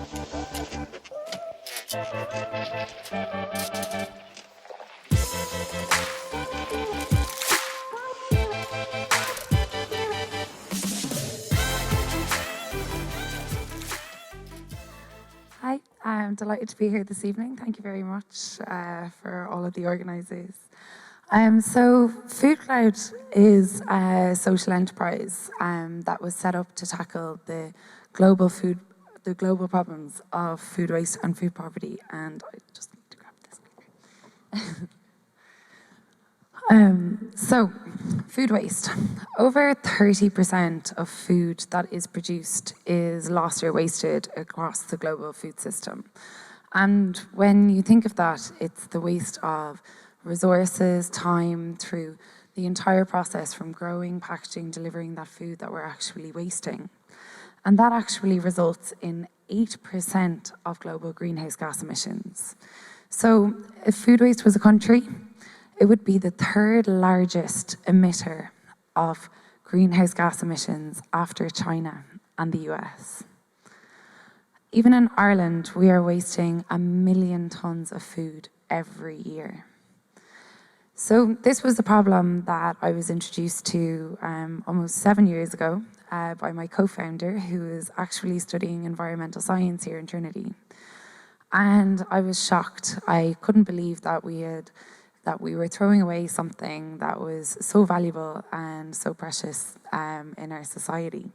Hi, I'm delighted to be here this evening. Thank you very much for all of the organisers. So FoodCloud is a social enterprise that was set up to tackle the global problems of food waste and food poverty. And I just need to grab this. So, food waste. Over 30% of food that is produced is lost or wasted across the global food system. And when you think of that, it's the waste of resources, time, through the entire process from growing, packaging, delivering that food that we're actually wasting. And that actually results in 8% of global greenhouse gas emissions. So if food waste was a country, it would be the third largest emitter of greenhouse gas emissions after China and the US. Even in Ireland, we are wasting 1 million tonnes of food every year. So this was the problem that I was introduced to almost 7 years ago by my co-founder, who is actually studying environmental science here in Trinity. And I was shocked. I couldn't believe that we were throwing away something that was so valuable and so precious in our society.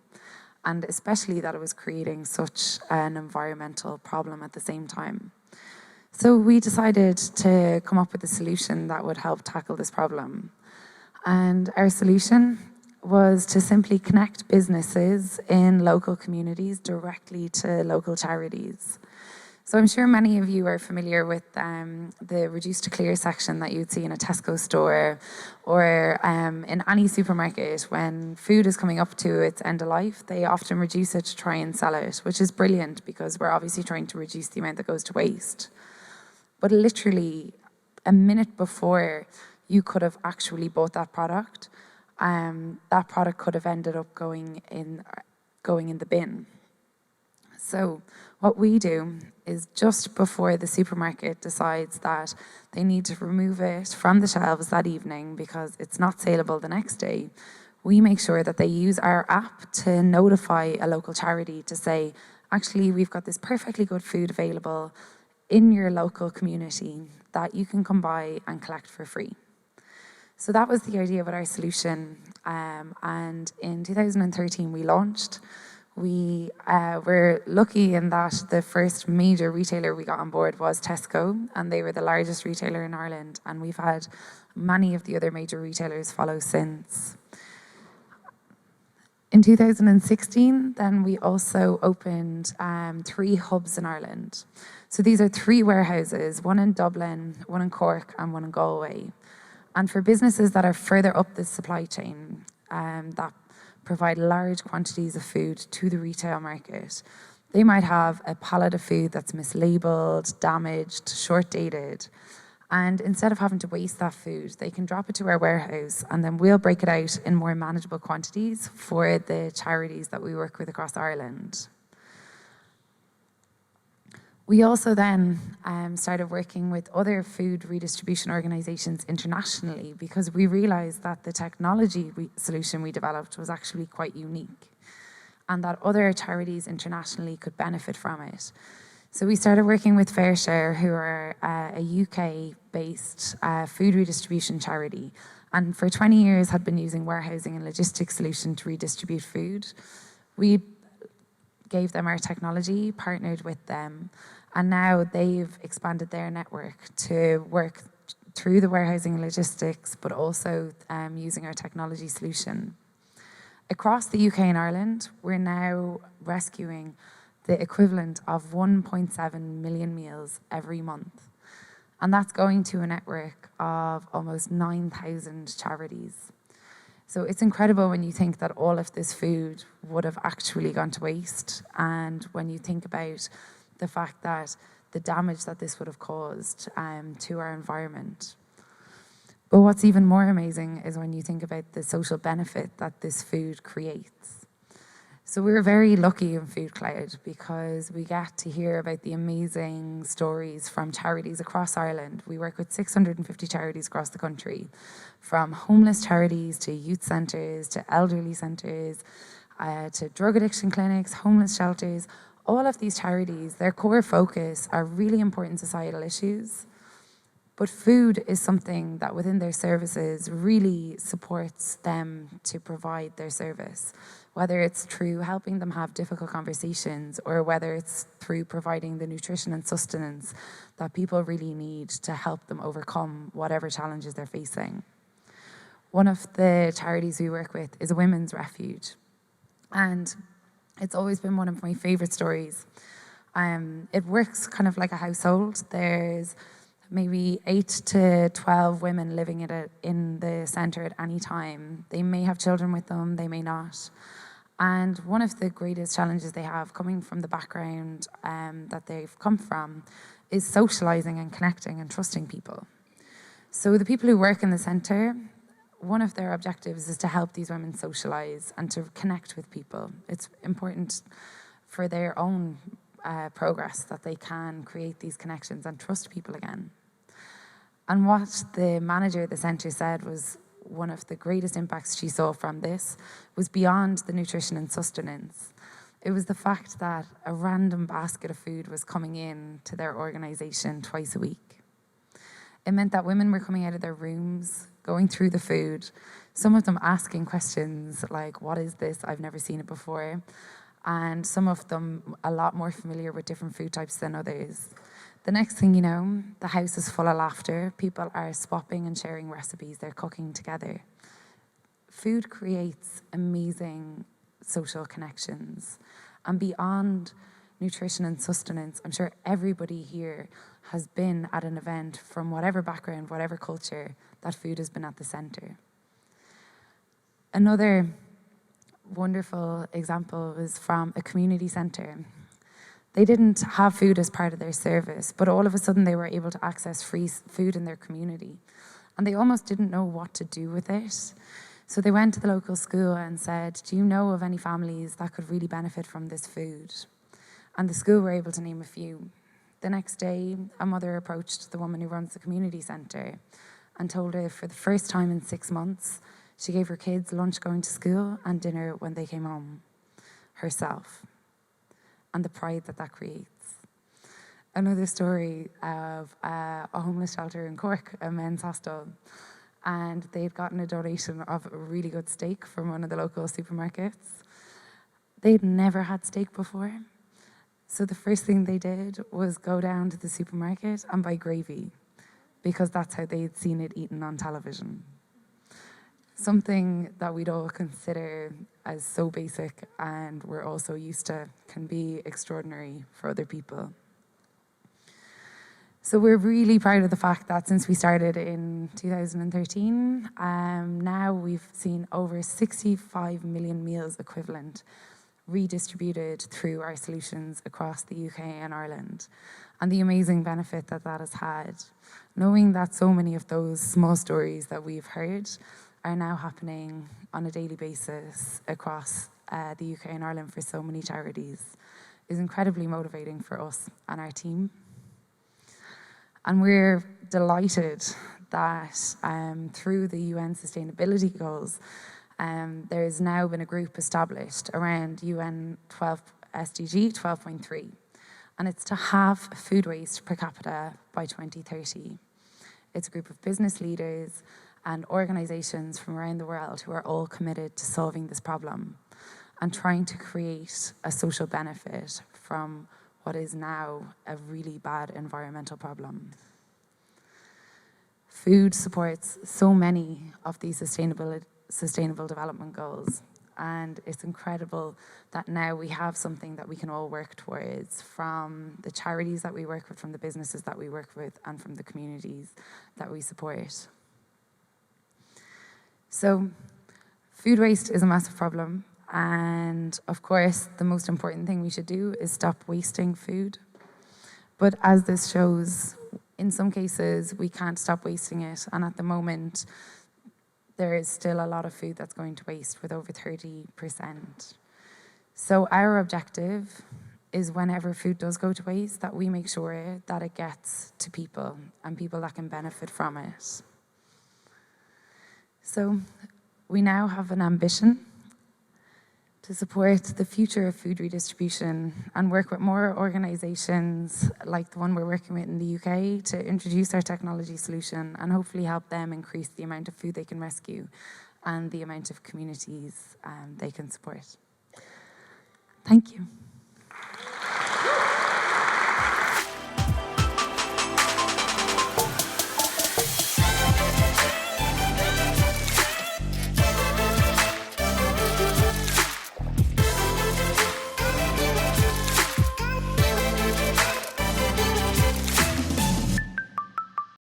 And especially that it was creating such an environmental problem at the same time. So we decided to come up with a solution that would help tackle this problem. And our solution was to simply connect businesses in local communities directly to local charities. So I'm sure many of you are familiar with the reduce to clear section that you'd see in a Tesco store or in any supermarket. When food is coming up to its end of life, they often reduce it to try and sell it, which is brilliant because we're obviously trying to reduce the amount that goes to waste. But literally a minute before you could have actually bought that product could have ended up going in the bin. So what we do is just before the supermarket decides that they need to remove it from the shelves that evening because it's not saleable the next day, we make sure that they use our app to notify a local charity to say, actually, we've got this perfectly good food available in your local community that you can come by and collect for free. So that was the idea with our solution. And in 2013, we launched. We were lucky in that the first major retailer we got on board was Tesco, and they were the largest retailer in Ireland, and we've had many of the other major retailers follow since. In 2016, then we also opened 3 hubs in Ireland. So these are 3 warehouses, one in Dublin, one in Cork, and one in Galway. And for businesses that are further up the supply chain, that provide large quantities of food to the retail market. They might have a pallet of food that's mislabeled, damaged, short-dated, and instead of having to waste that food, they can drop it to our warehouse and then we'll break it out in more manageable quantities for the charities that we work with across Ireland. We also then started working with other food redistribution organisations internationally because we realised that the technology solution we developed was actually quite unique and that other charities internationally could benefit from it. So we started working with FairShare, who are a UK-based food redistribution charity, and for 20 years had been using warehousing and logistics solution to redistribute food. We gave them our technology, partnered with them, and now they've expanded their network to work through the warehousing and logistics, but also using our technology solution. Across the UK and Ireland, we're now rescuing the equivalent of 1.7 million meals every month. And that's going to a network of almost 9,000 charities. So it's incredible when you think that all of this food would have actually gone to waste, and when you think about the fact that the damage that this would have caused to our environment. But what's even more amazing is when you think about the social benefit that this food creates. So we're very lucky in FoodCloud because we get to hear about the amazing stories from charities across Ireland. We work with 650 charities across the country, from homeless charities to youth centres, to elderly centres, to drug addiction clinics, homeless shelters. All of these charities, their core focus are really important societal issues. But food is something that within their services really supports them to provide their service, whether it's through helping them have difficult conversations or whether it's through providing the nutrition and sustenance that people really need to help them overcome whatever challenges they're facing. One of the charities we work with is a women's refuge, and it's always been one of my favorite stories. It works kind of like a household. There's maybe 8 to 12 women living in the centre at any time. They may have children with them, they may not. And one of the greatest challenges they have, coming from the background that they've come from, is socialising and connecting and trusting people. So the people who work in the centre, one of their objectives is to help these women socialise and to connect with people. It's important for their own progress that they can create these connections and trust people again. And what the manager of the centre said was one of the greatest impacts she saw from this was beyond the nutrition and sustenance. It was the fact that a random basket of food was coming in to their organisation twice a week. It meant that women were coming out of their rooms, going through the food, some of them asking questions like, what is this? I've never seen it before. And some of them a lot more familiar with different food types than others. The next thing you know, the house is full of laughter. People are swapping and sharing recipes. They're cooking together. Food creates amazing social connections. And beyond nutrition and sustenance, I'm sure everybody here has been at an event from whatever background, whatever culture, that food has been at the centre. Another wonderful example was from a community centre. They didn't have food as part of their service, but all of a sudden they were able to access free food in their community. And they almost didn't know what to do with it. So they went to the local school and said, do you know of any families that could really benefit from this food? And the school were able to name a few. The next day, a mother approached the woman who runs the community centre and told her for the first time in 6 months, she gave her kids lunch going to school and dinner when they came home, herself. And the pride that that creates. Another story of a homeless shelter in Cork, a men's hostel, and they'd gotten a donation of a really good steak from one of the local supermarkets. They'd never had steak before, so the first thing they did was go down to the supermarket and buy gravy, because that's how they'd seen it eaten on television. Something that we'd all consider as so basic and we're also used to can be extraordinary for other people. So we're really proud of the fact that since we started in 2013, now we've seen over 65 million meals equivalent redistributed through our solutions across the UK and Ireland. And the amazing benefit that that has had, knowing that so many of those small stories that we've heard are now happening on a daily basis across the UK and Ireland for so many charities, is incredibly motivating for us and our team. And we're delighted that through the UN Sustainability Goals, there has now been a group established around UN SDG 12.3, and it's to halve food waste per capita by 2030. It's a group of business leaders and organisations from around the world who are all committed to solving this problem and trying to create a social benefit from what is now a really bad environmental problem. Food supports so many of these sustainable development goals, and it's incredible that now we have something that we can all work towards, from the charities that we work with, from the businesses that we work with, and from the communities that we support. So food waste is a massive problem, and of course the most important thing we should do is stop wasting food. But as this shows, in some cases we can't stop wasting it, and at the moment there is still a lot of food that's going to waste, with over 30%. So our objective is whenever food does go to waste, that we make sure that it gets to people and people that can benefit from it. So we now have an ambition to support the future of food redistribution and work with more organisations like the one we're working with in the UK to introduce our technology solution and hopefully help them increase the amount of food they can rescue and the amount of communities they can support. Thank you.